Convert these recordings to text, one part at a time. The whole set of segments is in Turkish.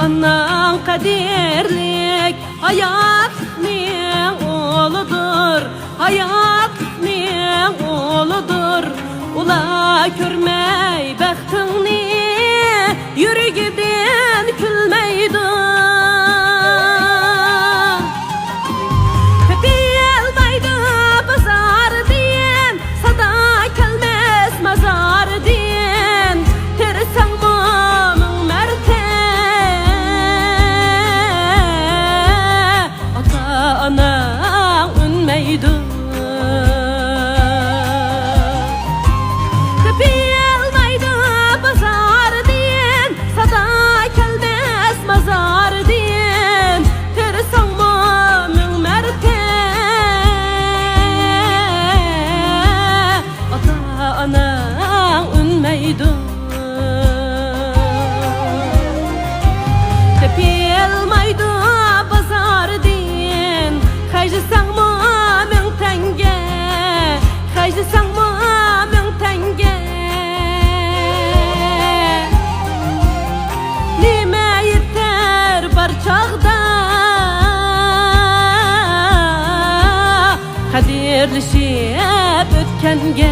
anan kaderlik, hayatning oludur, hayatning oludur. Ula körmey baxtingni, yürügiden külmeydi. Bilmaydi bazar diyen, sada kelmez mazar diyen. Tersan mı merte, ata ana ünmeydi. Tepelmaydı bazar din, kaycısan mı min tenge, kaycısan mı min tenge. Nime yeter barçağda, kadirlişip ötkenge.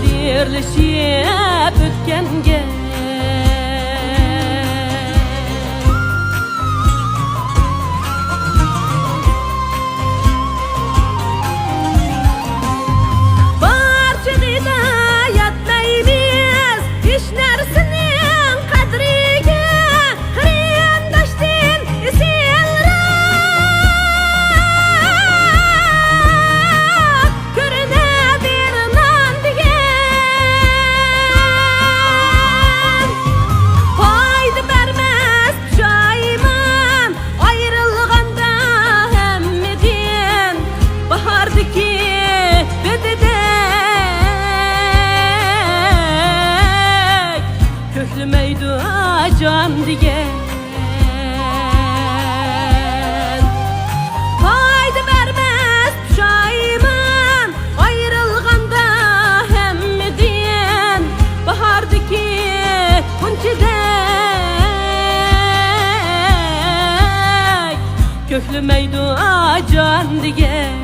Birleşip ötkenge. Barçada yatmaymiz hiç nersinin kadriga, kırandaştın esenrak görünedir nan digen. Fayda vermez pişayman, ayrılganda hemmedin. Bahardaki bededek, köklümeydi can digen. Fayda vermez pişayman, ayrılganda hemmedin. Bahardaki kunçidek, köklümeydi can digen.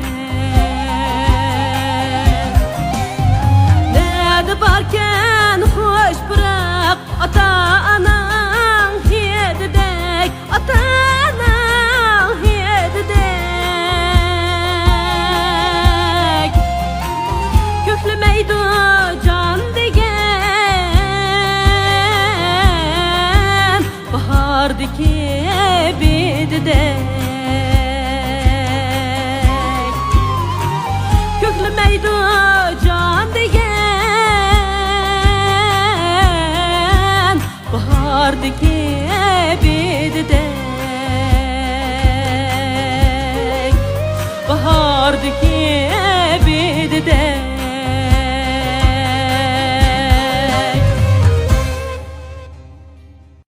Nede barken hoş bırak, ata anan hiyededek, ata anan hiyededek. Köklümeydi can degen, bahardaki bededek. Köklümeydi can degen, bahardaki bededek, bahardaki bededek.